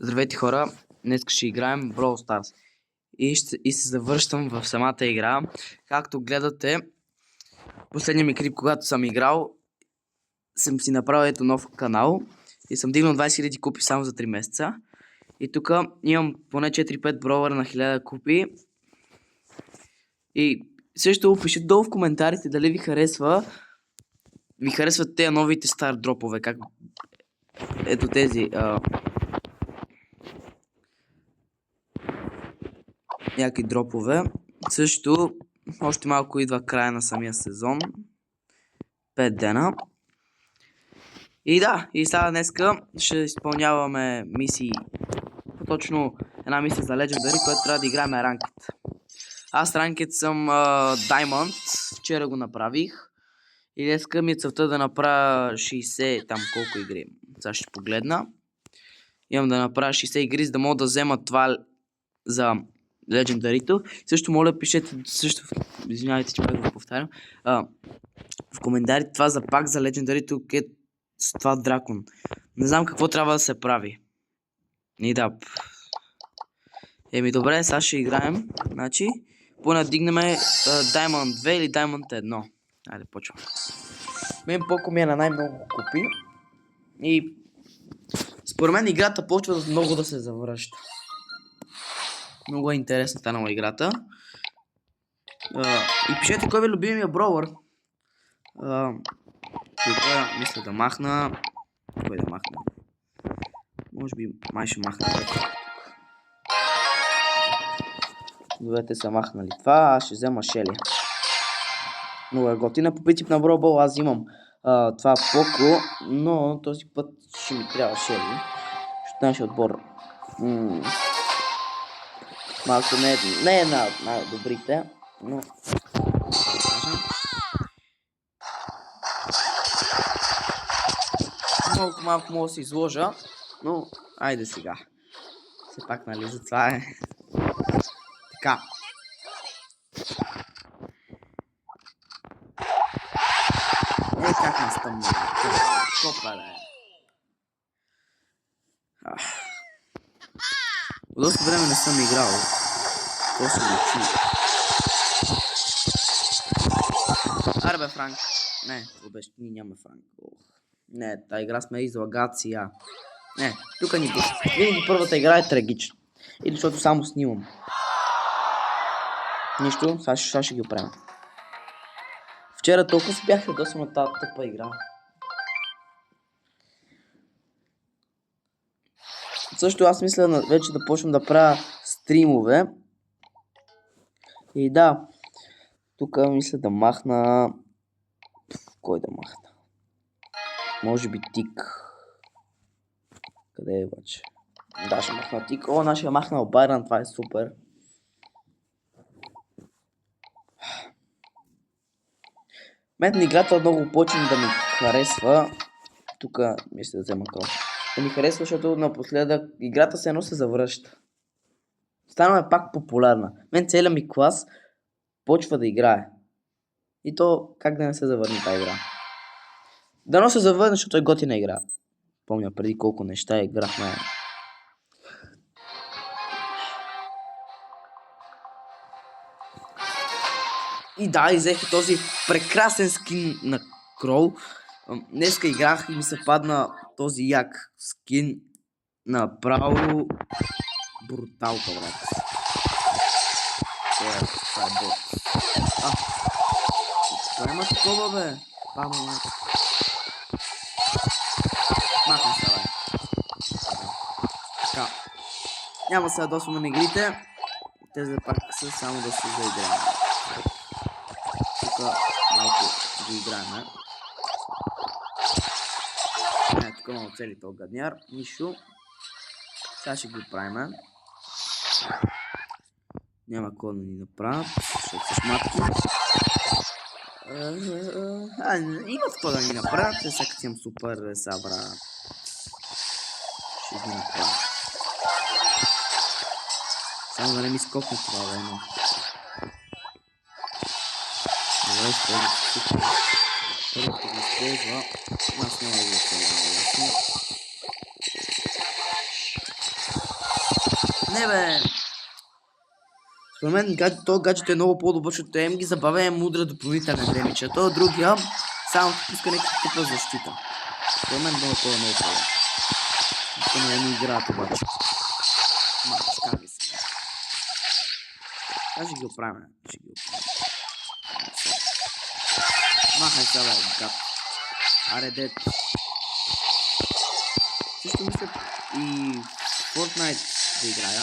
Здравейте хора, днес ще играем Brawl Stars и се завръщам в самата игра. Както гледате, последния ми клип, когато съм играл, съм си направил ето нов канал и съм дигнал 20 000 купи само за 3 месеца. И тук имам поне 4-5 бровъра на 1000 купи. И също пишете долу в коментарите дали ви харесват тези новите стар дропове, как ето тези някакви дропове. Също още малко идва края на самия сезон. 5 дена. И да, и сега днеска ще изпълняваме мисии. Точно една мисия за Legendary, която трябва да играем Ranked. Аз Ranked съм Diamond. Вчера го направих. И днеска ми е целта да направя 60, там колко игри. Сега ще погледна. Имам да направя 60 игри, за да мога да взема това за Legendary-то. Също моля пишете, извинявайте, че пак го повтарям, в коментарите това за пак за Legendary-то, с това дракон. Не знам какво трябва да се прави. И да. Еми добре, сега ще играем. Значи, понадигнем Diamond 2 или Diamond 1. Айде, почвам. Мен Поко ми е на най-много купи. И според мен играта почва много да се завръща. Много е интересна станала играта. И пишете кой ви е любимия броуър. Тук мисля да махна. Кой да махна? Може би май ще махна. Двете са махнали това, аз ще взема Шели. Много е готина. По принцип на Brawl Ball аз имам това Поко, но този път ще ми трябва Шели. Защото нашия отбор малко не е една от най-добрите, но малко мога да се изложа, но айде сега. Все пак, нали, за това е. Така. Как не стъмна? Копа, да е. От доста време не съм играл. То се лечи. Аре бе, Франк. Не, това беше, ние нямаме Франк. Не, тази игра сме излагация. Не, тук ни пише. Винаги първата игра е трагична. Или защото само снимам. Нищо, сега ще ги оправим. Вчера толкова си бях ядосан на тази тъпа игра. Също аз мисля вече да почвам да правя стримове. И да, тук мисля да махна... Кой да махна? Може би Тик. Къде е обаче? Да, ще махна Тик. О, нашия махнал Байран, това е супер. Мен играта много почне да ми харесва. Тук мисля да взема кол. Да ми харесва, защото напоследък играта се едно се завръща. Стана е пак популярна. Мен целият ми клас почва да играе. И то как да не се завърне тази игра. Дано се завърне, защото е готина игра. Помня преди колко неща играхме. И да, изех този прекрасен скин на Крол. Днеска играх и ми се падна този як скин. Направо бруталка, брат. Това е бот. Това има такова, бе. Махна се, бе. Така. Няма се ядосваме на игрите. Те за пак са само да се заиграем. Тук малко ги играем. Тук много цели този гадняр. Нищо. Сега ще го правим. Няма какво да ни направят, защото са шматки. Има какво да ни направят, сега като имам супер събра. Ще ги направя. Само да не ми скокне това, бе, но. Добре, използвам супер. Първото го използва. Аз няма да го използвам, ясно. Не бе! Според мен този гаджет е много по-добър, защото им ги забавя мудра допълнителен демидж, а то другия само ти пуска някакъв типа защита. Според мен много това е много по-добър. Това не ми играят обаче. Скави се. Аз ще ги оправим. Махай сега, бе, гад. Аре, дед. Също мисля и Fortnite да играя.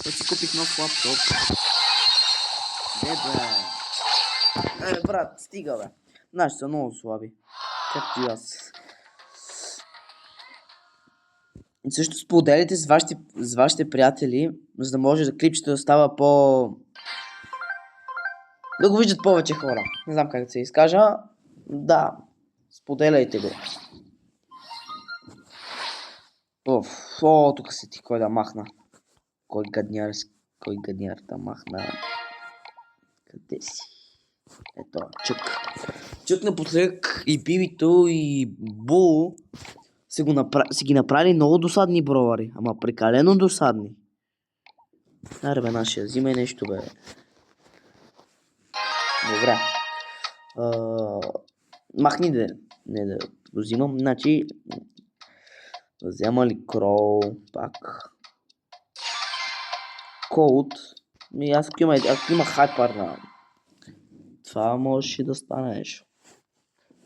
То си купих нов лаптоп. Дед, бе. Брат, стига, бе. Наши са много слаби. Както и аз. И също споделите с вашите приятели, за да може да клипчето да става по... да го виждат повече хора. Не знам как да се изкажа. Да, споделяйте го. Тук се ти кой да махна. Кой гадняр да махна. Къде си? Ето, Чук. Чук напоследък и Бибито и Бул си ги направили много досадни бровари. Ама прекалено досадни. Аре бе, нашия, взимай нещо, бе. Добре. Махни да не да го взимам. Значи, взема ли Кроу пак? Коуд. Аз ако има хайпер на... Това може да стане нещо.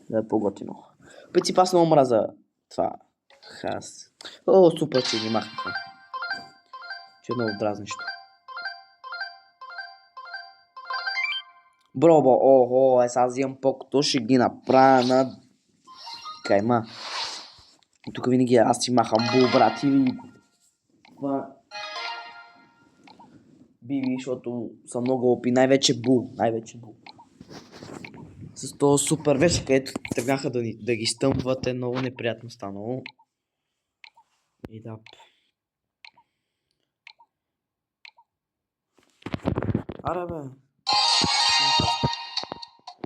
Да е по-готино. В принцип аз много мраза това. Хас. Супер, че ги махнаха. Че е много дразнещо. Бробо, сега взимам по-като ще ги направя на... Кайма. Тук винаги аз си махам Бул, брат, и... Биби, защото съм много опи. Най-вече Бул. С този супер вече, където тръгнаха да ги стъмват, е много неприятно станало. И да. Аре бе.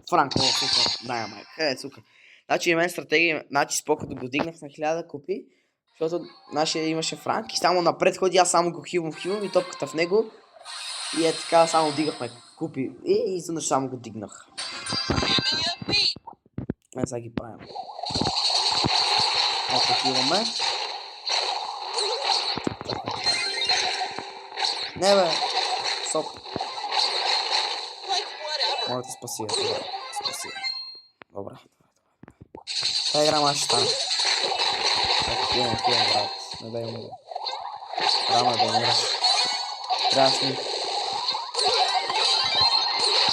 Франко, супер. Дай, майка. Сука. Значи мен стратегия, спока да го дигнах на 1000 копи, защото нашия имаше Франк и само напред ходи, аз само го хилвам и топката в него. И е така, само дигахме купи и изведнъж само го дигнах. Сега ги правим. Ето хилваме. Не бе, соп. Може да спаси. Добре. Та игра май ще стане. Хилвам, брат. Не дай умира. Рама да умираш. Трябва да сни.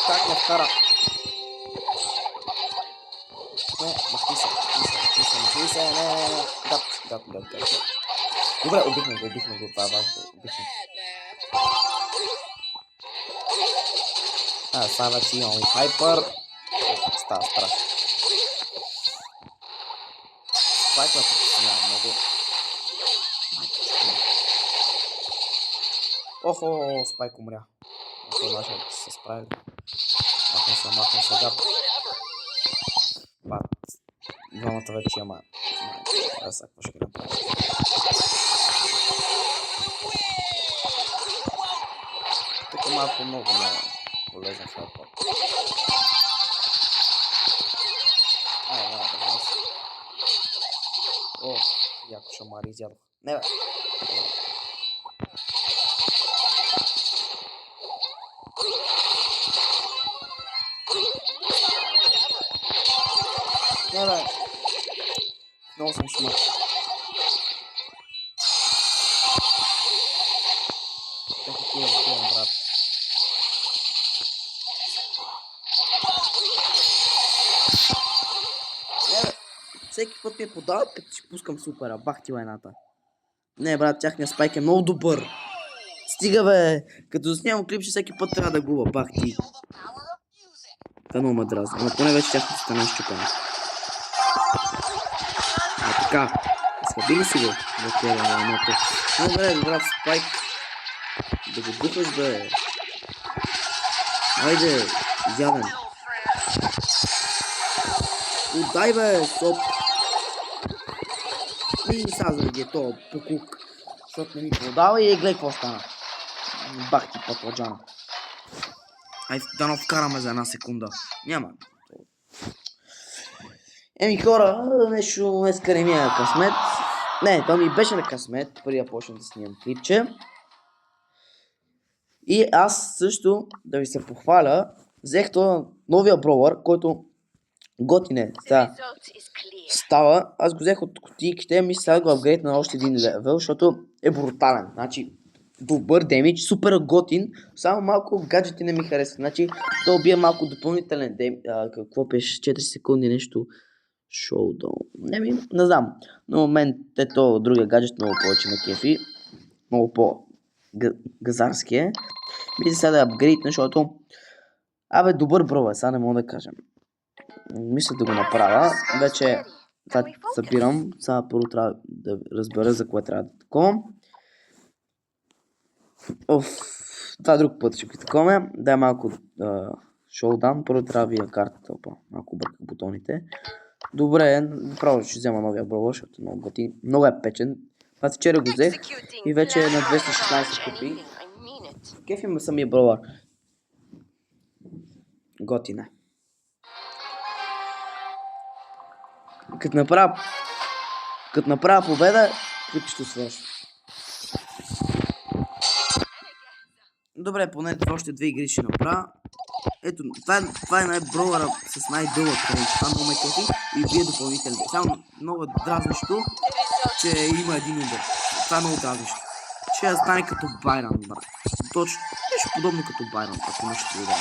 Как ме вкара? Не, махни се, не. Гад. Добре, убихме го, това е важно, убихме. Сега вече имам и хайпер. Става страшно. Спайквата си няма много. Охо, Спайк умря. Ако нашия да се справили. Махна се, гад. Бат. Двамата вече има. Аз сега какво ще ги направя. Тук е малко много полезен хайпер. Яко шамари изядох. Не бе. Не бе. Много съм шмат. Така хилям, брат. Не бе. Всеки път ми подават, като ще пускам супера. Бах ти лайната. Не, брат, тяхният спайк е много добър. Стига, бе. Като заснявам клипче, всеки път трябва да губа. Бах ти. Това много ме дразни. Но поне вече тяхната стана изчупена. Така. Изхъби ли си го? Добре, брат, спайк. Да го бухаш, бе. Айде, изяден. Отдай, бе, соп. И сега заради е то покук. Защото не ми продава и гледай какво стана. Бах ти патладжана. Айде да вкараме за една секунда. Няма. Еми хора, нещо днеска не ми е на късмет. Не, то ми беше на късмет, преди да почна да снимам клипче. И аз също, да ви се похваля, взех това новия броуър, който готин е. Става, аз го взех от кутийките, мисля сега го апгрейд на още един левел, защото е брутален. Значи, добър демидж, супер готин, само малко гаджети не ми харесват. Значи, то убие малко допълнителен демидж. Какво пеше? 4 секунди нещо. Шоудаун. Не знам. На момент е то другия гаджет много повече на кефи. Много по-газарски е. Мисля сега да е апгрейдна, защото добър броуър, сега не мога да кажа. Мисля да го направя. Вече събирам. Сега първо трябва да разбера за кое трябва да такова. Това друг път ще такова. Дай малко шоудаун. Първо трябва да вия картата. Малко бърках бутоните. Добре, право ще взема новия броуър, защото е много готин. Много е печен. Аз вчера го взех и вече е на 216 копи. Кефи ме самия броуър. Готин е. Като направя победа, клип ще свърши. Добре, поне още 2 игри ще направя. Ето, това е най-броуъра с най-дълъг кръг. Това много ме кефи и бие допълнителен. Само много дразнещо, че има един удар. Това е много дразнещо. Ще да стане като Байрон, брат. Точно, нещо подобно като Байрон, ако нещо удар.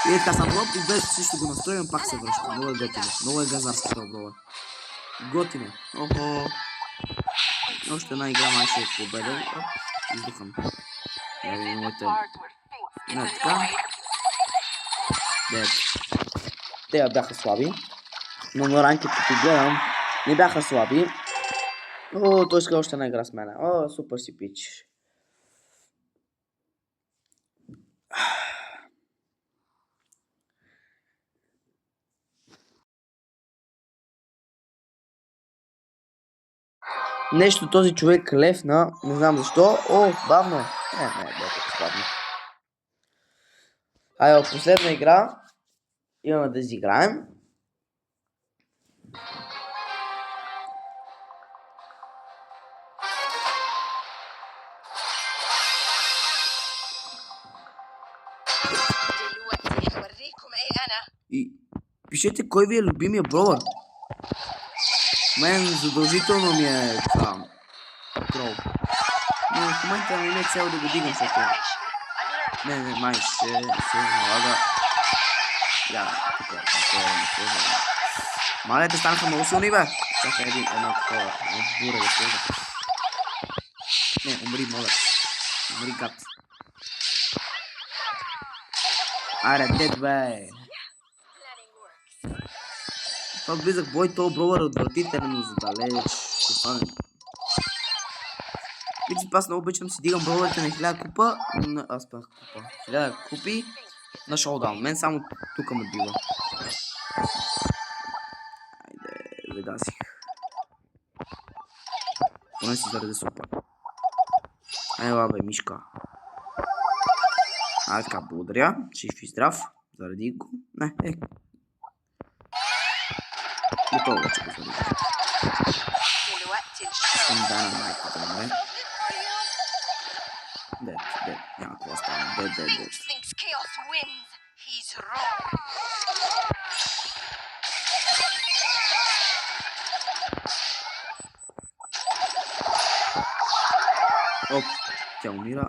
И така съм лоб и без всичко го настроим, пак се връща. Много е готино. Много е газарски това броуър. Готино. Охо. Още една игра май ще е победа. Издухам. Моите... Не, така. Те бяха слаби. Но на ранките ти гледам, не бяха слаби. Той иска още една игра с мене. Супер си пич. Нещо този човек лефна, не знам защо. Бавно. Не, бавно. Айде, последна игра. Имаме да изиграем. И пишете кой ви е любимия броуър. Мен задължително ми е това трол. Но в момента не е цел да го дигам защото... Не, май ще се налага. Тук е малете станаха много силни, бе. Чакай едно такова, бура да слеза. Не, умри, моля. Умри, гад. Аре, дед, бе. Това близък бой, този броуър е отвратителен, задалеч. Ще стане. Принцип, аз много обичам си дигам броуърите на 1000 купа. Аз пах купа. 1000 купи на шоудаун. Мен само тук ме бива. Айде, загасих. Поне си заради супа. Айла, бе, мишка. Така, благодаря. Жив и здрав. Заради го. Не, готово вече го заради. Искам да на майката, не? Дед, няма какво стане. Дед. Тя умира.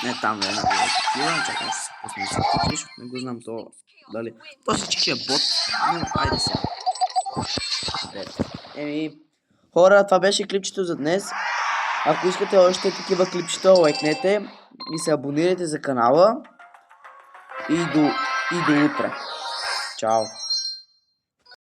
Не, там е една такива. Чакай, ще се пусна се купи, защото не го знам то дали. То всички е бот, но айде сега. Хора, това беше клипчето за днес. Ако искате още такива клипчета, лайкнете и се абонирайте за канала. И до утре. Чао!